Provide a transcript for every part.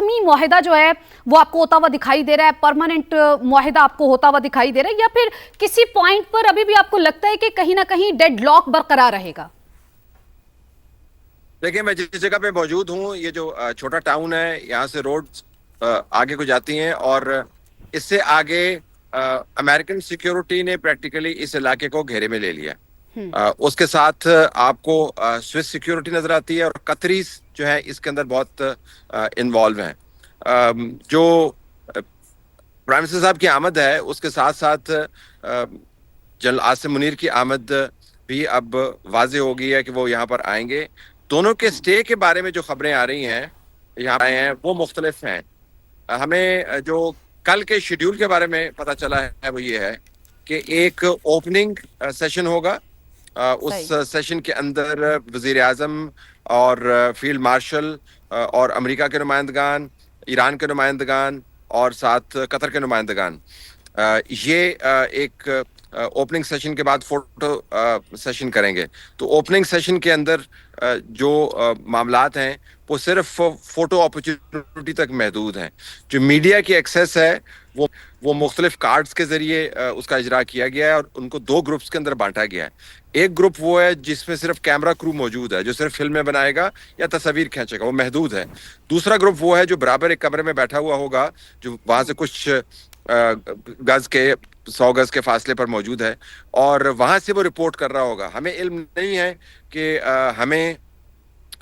حتمی معاہدہ جو ہے وہ آپ کو ہوتا ہوا دکھائی دے رہا ہے, پرماننٹ معاہدہ آپ کو ہوتا ہوا دکھائی دے رہا ہے, یا پھر کسی پوائنٹ پر ابھی بھی آپ کو لگتا ہے کہ کہیں نہ کہیں ڈیڈ لاک برقرار رہے گا؟ دیکھیں, میں جس جگہ پہ موجود ہوں, یہ جو چھوٹا ٹاؤن ہے, یہاں سے روڈ آگے کو جاتی ہیں, اور اس سے آگے امریکن سیکیورٹی نے پریکٹیکلی اس علاقے کو گھیرے میں لے لیا. اس کے ساتھ آپ کو سوئس سیکیورٹی نظر آتی ہے, اور قطریز جو ہے اس کے اندر بہت انوالو ہیں. جو پرائم منسٹر صاحب کی آمد ہے, اس کے ساتھ ساتھ جنرل عاصم منیر کی آمد بھی اب واضح ہو گئی ہے کہ وہ یہاں پر آئیں گے. دونوں کے سٹے کے بارے میں جو خبریں آ رہی ہیں یہاں آئے ہیں وہ مختلف ہیں. ہمیں جو کل کے شیڈیول کے بارے میں پتہ چلا ہے وہ یہ ہے کہ ایک اوپننگ سیشن ہوگا. اس سیشن کے اندر وزیر اعظم اور فیلڈ مارشل اور امریکہ کے نمائندگان, ایران کے نمائندگان اور ساتھ قطر کے نمائندگان, یہ ایک اوپننگ سیشن کے بعد فوٹو سیشن کریں گے. تو اوپننگ سیشن کے اندر جو معاملات ہیں وہ صرف فوٹو اپرچونٹی تک محدود ہیں. جو میڈیا کی ایکسیس ہے وہ مختلف کارڈز کے ذریعے اس کا اجرا کیا گیا ہے, اور ان کو دو گروپس کے اندر بانٹا گیا ہے. ایک گروپ وہ ہے جس میں صرف کیمرہ کرو موجود ہے, جو صرف فلمیں بنائے گا یا تصاویر کھینچے گا, وہ محدود ہے. دوسرا گروپ وہ ہے جو برابر ایک کمرے میں بیٹھا ہوا ہوگا, جو وہاں سے کچھ گز کے 100 گز کے فاصلے پر موجود ہے, اور وہاں سے وہ رپورٹ کر رہا ہوگا. ہمیں علم نہیں ہے کہ ہمیں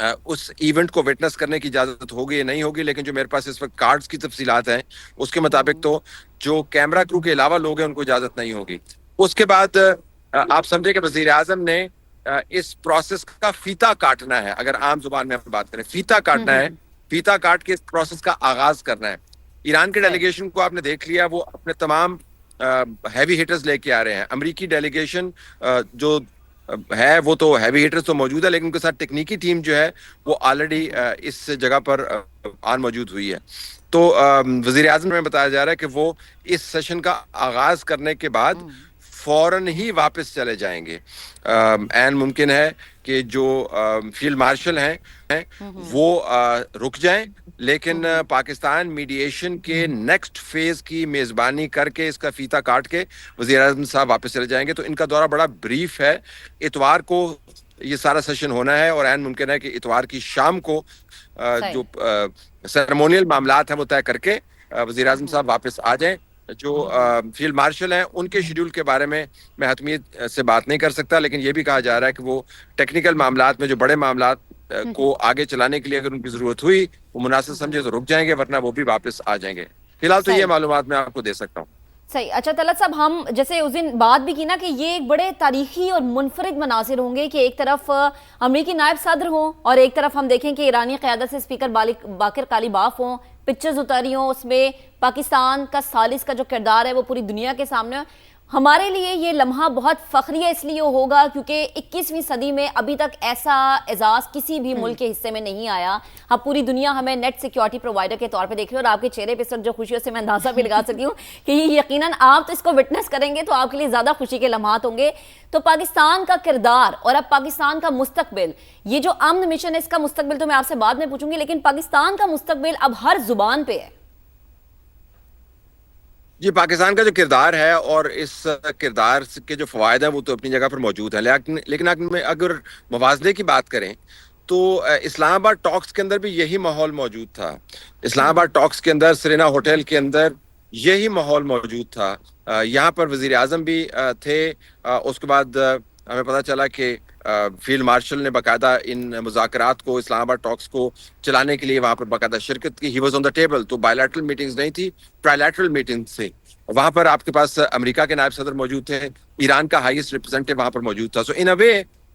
اس ایونٹ کو وٹنس کرنے کی اجازت ہوگی یا نہیں ہوگی, لیکن جو میرے پاس اس وقت کارڈز کی تفصیلات ہیں اس کے مطابق تو جو کیمرہ کرو کے علاوہ لوگ ہیں ان کو اجازت نہیں ہوگی. اس کے بعد آپ سمجھے کہ وزیر اعظم نے اس پروسیس کا فیتا کاٹنا ہے. اگر عام زبان میں بات کریں, فیتا کاٹنا ہے, فیتا کاٹ کے اس پروسیس کا آغاز کرنا ہے. ایران کے ڈیلیگیشن کو آپ نے دیکھ لیا, وہ اپنے تمام ہیوی ہٹرز لے کے آ رہے ہیں. امریکی ڈیلیگیشن جو ہے وہ تو ہیوی ہٹرز تو موجود ہے, لیکن ان کے ساتھ ٹیکنیکی ٹیم جو ہے وہ آلریڈی اس جگہ پر آن موجود ہوئی ہے. تو وزیر اعظم میں بتایا جا رہا ہے کہ وہ اس سیشن کا آغاز کرنے کے بعد فوراً ہی واپس چلے جائیں گے. عین ممکن ہے کہ جو فیلڈ مارشل ہیں وہ رک جائیں, لیکن پاکستان میڈییشن کے نیکسٹ فیز کی میزبانی کر کے اس کا فیتا کاٹ کے وزیر اعظم صاحب واپس چلے جائیں گے. تو ان کا دورہ بڑا بریف ہے. اتوار کو یہ سارا سیشن ہونا ہے, اور عین ممکن ہے کہ اتوار کی شام کو جو سیرمونیل معاملات ہیں وہ طے کر کے وزیر اعظم صاحب واپس آ جائیں. جو فیلڈ مارشل ہیں ان کے شیڈیول کے بارے میں حتمیت سے بات نہیں کر سکتا, لیکن یہ بھی کہا جا رہا ہے کہ وہ ٹیکنیکل معاملات میں جو بڑے معاملات کو آگے چلانے کے لیے اگر ان کی ضرورت ہوئی وہ مناسب سمجھے تو رک جائیں گے, ورنہ وہ بھی واپس آ جائیں گے. فی الحال تو یہ معلومات میں آپ کو دے سکتا ہوں. صحیح. اچھا طلعت صاحب, ہم جیسے اس دن بات بھی کی نا کہ یہ ایک بڑے تاریخی اور منفرد مناظر ہوں گے کہ ایک طرف امریکی نائب صدر ہوں اور ایک طرف ہم دیکھیں کہ ایرانی قیادت سے اسپیکر باقر کالیباف ہوں, پکچرز اتاری ہوں, اس میں پاکستان کا ثالث کا جو کردار ہے وہ پوری دنیا کے سامنے. ہمارے لیے یہ لمحہ بہت فخری اس لیے ہوگا کیونکہ 21ویں صدی میں ابھی تک ایسا اعزاز کسی بھی ملک کے حصے میں نہیں آیا. ہم پوری دنیا ہمیں نیٹ سیکیورٹی پرووائڈر کے طور پہ دیکھ رہے ہیں, اور آپ کے چہرے پہ سر جو خوشیوں سے میں اندازہ بھی لگا سکتی ہوں کہ یہ یقیناً آپ تو اس کو وٹنس کریں گے تو آپ کے لیے زیادہ خوشی کے لمحات ہوں گے. تو پاکستان کا کردار اور اب پاکستان کا مستقبل, یہ جو امن مشن ہے اس کا مستقبل تو میں آپ سے بعد میں پوچھوں گی, لیکن پاکستان کا مستقبل اب ہر زبان پہ ہے. جی, پاکستان کا جو کردار ہے اور اس کردار کے جو فوائد ہیں وہ تو اپنی جگہ پر موجود ہیں, لیکن اگر موازنے کی بات کریں تو اسلام آباد ٹاکس کے اندر بھی یہی ماحول موجود تھا. اسلام آباد ٹاکس کے اندر سرینا ہوٹل کے اندر یہی ماحول موجود تھا. یہاں پر وزیر اعظم بھی تھے. اس کے بعد ہمیں پتہ چلا کہ فیلڈ مارشل نے باقاعدہ ان مذاکرات کو, اسلام آباد ٹاکس کو چلانے کے لیے وہاں پر باقاعدہ شرکت کی. He was on the table. تو بائیلیٹرل میٹنگز نہیں تھی, ٹرائیلیٹرل میٹنگز تھے. وہاں پر آپ کے پاس امریکہ کے نائب صدر موجود تھے, ایران کا ہائیسٹ ریپرزینٹیو وہاں پر موجود تھا. سو ان اے وے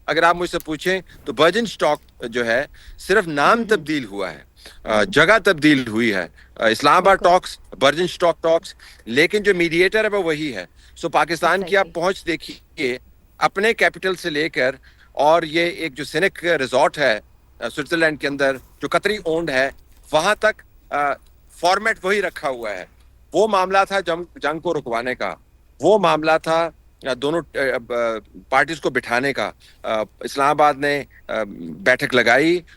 اگر آپ مجھ سے پوچھیں تو ورجن اسٹاک جو ہے صرف نام تبدیل ہوا ہے, جگہ تبدیل ہوئی ہے. اسلام آباد ٹاکس, ورجن اسٹاک ٹاکس, لیکن جو میڈییٹر ہے وہ وہی ہے. سو پاکستان کی آپ پہنچ دیکھیے اپنے کیپٹل سے لے کر, اور یہ ایک جو سینک ریزورٹ ہے سوئٹزرلینڈ کے اندر جو قطری اونڈ ہے, وہاں تک فارمیٹ وہی رکھا ہوا ہے. وہ معاملہ تھا جنگ کو رکوانے کا, وہ معاملہ تھا دونوں پارٹیز کو بٹھانے کا. اسلام آباد نے بیٹھک لگائی,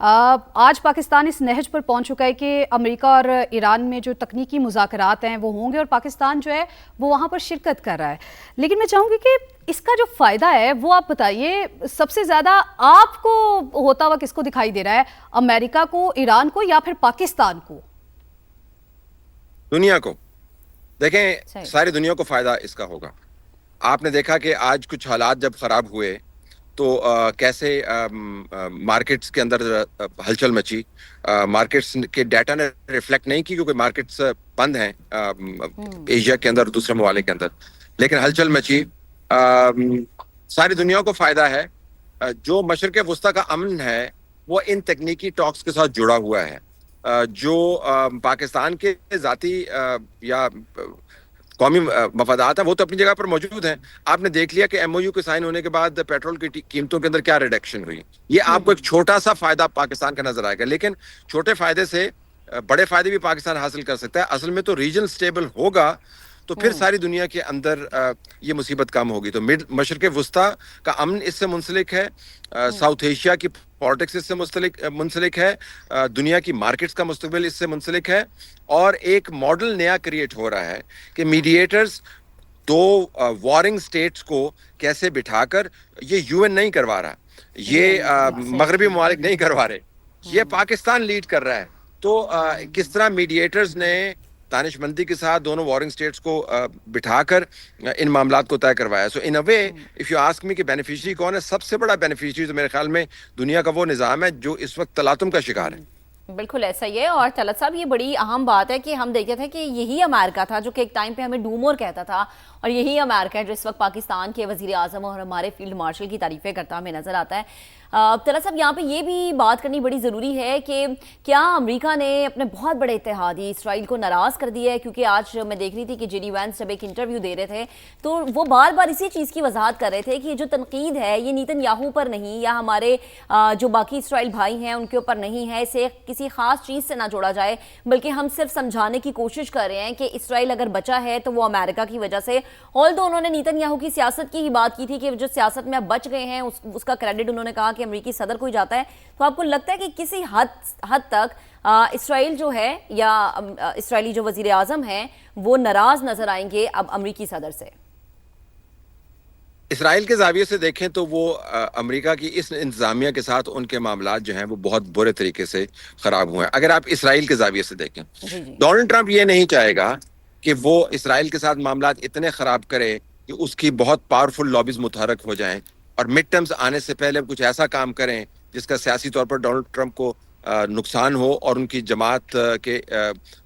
آج پاکستان اس نہج پر پہنچ چکا ہے کہ امریکہ اور ایران میں جو تکنیکی مذاکرات ہیں وہ ہوں گے اور پاکستان جو ہے وہ وہاں پر شرکت کر رہا ہے. لیکن میں چاہوں گی کہ اس کا جو فائدہ ہے وہ آپ بتائیے سب سے زیادہ آپ کو ہوتا ہوا کس کو دکھائی دے رہا ہے, امریکہ کو, ایران کو, یا پھر پاکستان کو؟ دنیا کو. دیکھیں ساری دنیا کو فائدہ اس کا ہوگا. آپ نے دیکھا کہ آج کچھ حالات جب خراب ہوئے تو کیسے مارکیٹس کے اندر ہلچل مچی. مارکیٹس کے ڈیٹا نے ریفلیکٹ نہیں کی کیونکہ مارکیٹس بند ہیں ایشیا کے اندر, دوسرے ممالک کے اندر, لیکن ہلچل مچی. ساری دنیا کو فائدہ ہے. جو مشرق وسطیٰ کا امن ہے وہ ان تکنیکی ٹاکس کے ساتھ جڑا ہوا ہے. جو پاکستان کے ذاتی یا قومی مفادات ہیں وہ تو اپنی جگہ پر موجود ہیں. آپ نے دیکھ لیا کہ ایم او یو کے سائن ہونے کے بعد پیٹرول کی قیمتوں کے اندر کیا ریڈکشن ہوئی. یہ آپ کو ایک چھوٹا سا فائدہ پاکستان کا نظر آئے گا, لیکن چھوٹے فائدے سے بڑے فائدے بھی پاکستان حاصل کر سکتا ہے. اصل میں تو ریجن سٹیبل ہوگا تو پھر ساری دنیا کے اندر یہ مصیبت کم ہوگی. تو مشرق وسطیٰ کا امن اس سے منسلک ہے, ساؤتھ ایشیا کی پالیٹکس اس سے منسلک ہے, دنیا کی مارکیٹس کا مستقبل اس سے منسلک ہے, اور ایک ماڈل نیا کریٹ ہو رہا ہے کہ میڈیٹرز دو وارنگ سٹیٹس کو کیسے بٹھا کر, یہ یو این نہیں کروا رہا, یہ مغربی ممالک نہیں کروا رہے, یہ پاکستان لیڈ کر رہا ہے. تو کس طرح میڈیٹرز نے دانش مندی کے ساتھ دونوں وارنگ سٹیٹس کو بٹھا کر ان معاملات کو طے کروایا. So in a way if you ask me کہ بینیفیشری کون ہے, سب سے بڑا بینیفیشری تو میرے خیال میں دنیا کا وہ نظام ہے جو اس وقت تلاطم کا شکار ہے. بالکل ایسا ہی ہے. اور طلعت صاحب یہ بڑی اہم بات ہے کہ ہم دیکھتے تھے کہ یہی امریکہ تھا جو کہ ایک ٹائم پہ ہمیں ڈومور کہتا تھا, اور یہی امریکہ ہے جو اس وقت پاکستان کے وزیر اعظم اور ہمارے فیلڈ مارشل کی تعریفیں کرتا ہمیں نظر آتا ہے. طلعت صاحب یہاں پہ یہ بھی بات کرنی بڑی ضروری ہے کہ کیا امریکہ نے اپنے بہت بڑے اتحادی اسرائیل کو ناراض کر دیا ہے؟ کیونکہ آج میں دیکھ رہی تھی کہ جے ڈی وینس جب ایک انٹرویو دے رہے تھے تو وہ بار بار اسی چیز کی وضاحت کر رہے تھے کہ جو تنقید ہے یہ نیتن یاہو پر نہیں یا ہمارے جو باقی اسرائیل بھائی ہیں ان کے اوپر نہیں ہے, اسے کسی خاص چیز سے نہ جوڑا جائے, بلکہ ہم صرف سمجھانے کی کوشش کر رہے ہیں کہ اسرائیل اگر بچا ہے تو وہ امریکہ کی وجہ سے. آلدو انہوں نے نیتن یاہو کی سیاست کی ہی بات کی تھی کہ جو سیاست میں اب بچ گئے ہیں اس کا کریڈٹ انہوں نے کہا کہ امریکی صدر کو ہی جاتا ہے. تو آپ کو لگتا ہے کہ کسی حد تک اسرائیل جو ہے یا اسرائیلی جو وزیر اعظم ہیں وہ ناراض نظر آئیں گے اب امریکی صدر سے؟ اسرائیل کے زاویے سے دیکھیں تو وہ امریکہ کی اس انتظامیہ کے ساتھ ان کے معاملات جو ہیں وہ بہت برے طریقے سے خراب ہوئے ہیں. اگر آپ اسرائیل کے زاویے سے دیکھیں, ڈونلڈ ٹرمپ یہ نہیں چاہے گا کہ وہ اسرائیل کے ساتھ معاملات اتنے خراب کرے کہ اس کی بہت پاورفل لابیز متحرک ہو جائیں اور مڈ ٹرمز آنے سے پہلے کچھ ایسا کام کریں جس کا سیاسی طور پر ڈونلڈ ٹرمپ کو نقصان ہو اور ان کی جماعت کے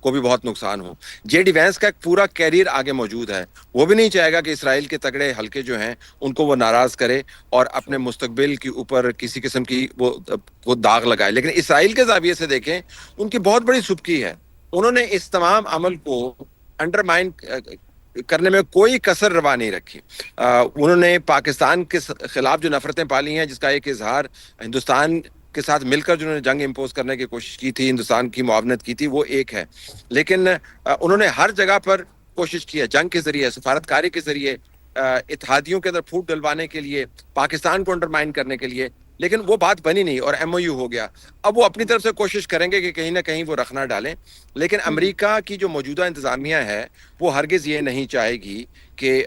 کو بھی بہت نقصان ہو. جے ڈی وینس کا ایک پورا کیریئر آگے موجود ہے, وہ بھی نہیں چاہے گا کہ اسرائیل کے تگڑے حلقے جو ہیں ان کو وہ ناراض کرے اور اپنے مستقبل کے اوپر کسی قسم کی وہ داغ لگائے. لیکن اسرائیل کے زاویے سے دیکھیں ان کی بہت بڑی سبکی ہے, انہوں نے اس تمام عمل کو انڈرمائن کرنے میں کوئی کسر روا نہیں رکھی. انہوں نے پاکستان کے خلاف جو نفرتیں پالی ہیں, جس کا ایک اظہار ہندوستان کے ساتھ مل کر جنہوں نے جنگ امپوز کرنے کی کوشش کی تھی, ہندوستان کی معاونت کی تھی, وہ ایک ہے. لیکن انہوں نے ہر جگہ پر کوشش کی ہے, جنگ کے ذریعے, سفارتکاری کے ذریعے, اتحادیوں کے اندر پھوٹ ڈلوانے کے لیے, پاکستان کو انڈرمائن کرنے کے لیے, لیکن وہ بات بنی نہیں اور ایم او یو ہو گیا. اب وہ اپنی طرف سے کوشش کریں گے کہ کہیں نہ کہیں وہ رخنا ڈالیں, لیکن امریکہ کی جو موجودہ انتظامیہ ہے وہ ہرگز یہ نہیں چاہے گی کہ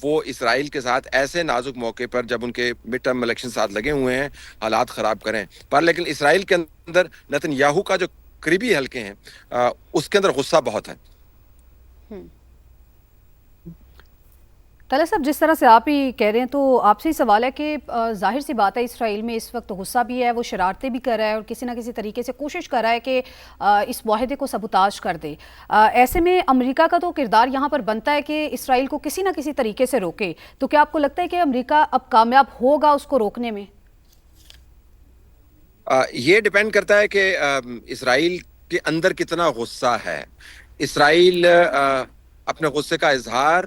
وہ اسرائیل کے ساتھ ایسے نازک موقع پر جب ان کے مڈ ٹرم الیکشن ساتھ لگے ہوئے ہیں حالات خراب کریں. پر لیکن اسرائیل کے اندر نیتن یاہو کا جو قریبی حلقے ہیں اس کے اندر غصہ بہت ہے. طلعت صاحب جس طرح سے آپ ہی کہہ رہے ہیں تو آپ سے ہی سوال ہے کہ ظاہر سی بات ہے اسرائیل میں اس وقت غصہ بھی ہے, وہ شرارتیں بھی کر رہا ہے اور کسی نہ کسی طریقے سے کوشش کر رہا ہے کہ اس معاہدے کو سبوتاژ کر دے. ایسے میں امریکہ کا تو کردار یہاں پر بنتا ہے کہ اسرائیل کو کسی نہ کسی طریقے سے روکے. تو کیا آپ کو لگتا ہے کہ امریکہ اب کامیاب ہوگا اس کو روکنے میں؟ یہ ڈیپینڈ کرتا ہے کہ اسرائیل کے اندر کتنا غصہ ہے. اسرائیل اپنے غصے کا اظہار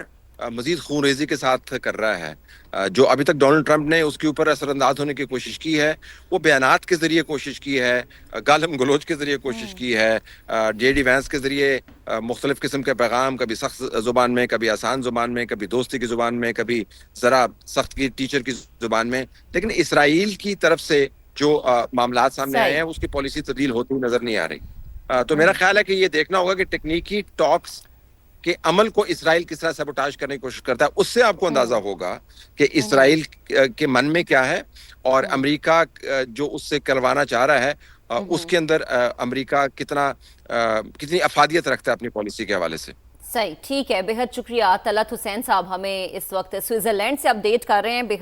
مزید خون ریزی کے ساتھ کر رہا ہے. جو ابھی تک ڈونلڈ ٹرمپ نے اس کے اوپر اثر انداز ہونے کی کوشش کی ہے, وہ بیانات کے ذریعے کوشش کی ہے, گالم گلوچ کے ذریعے کوشش کی ہے, جے ڈی وینس کے ذریعے مختلف قسم کے پیغام, کبھی سخت زبان میں, کبھی آسان زبان میں, کبھی دوستی کی زبان میں, کبھی ذرا سخت کی ٹیچر کی زبان میں. لیکن اسرائیل کی طرف سے جو معاملات سامنے آئے ہیں اس کی پالیسی تبدیل ہوتی ہوئی نظر نہیں آ رہی. تو میرا خیال ہے کہ یہ دیکھنا ہوگا کہ ٹیکنیکی ٹاکس کے عمل کو اسرائیل کس طرح سیبوٹاج کرنے کی کوشش کرتا ہے. اس سے آپ کو اندازہ ہوگا کہ اسرائیل کے من میں کیا ہے اور امریکہ جو اس سے کروانا چاہ رہا ہے اس کے اندر امریکہ کتنی افادیت رکھتا ہے اپنی پالیسی کے حوالے سے. صحیح، ٹھیک ہے، بہت شکریہ. طلعت حسین صاحب ہمیں اس وقت سوئٹزرلینڈ سے اپڈیٹ کر رہے ہیں.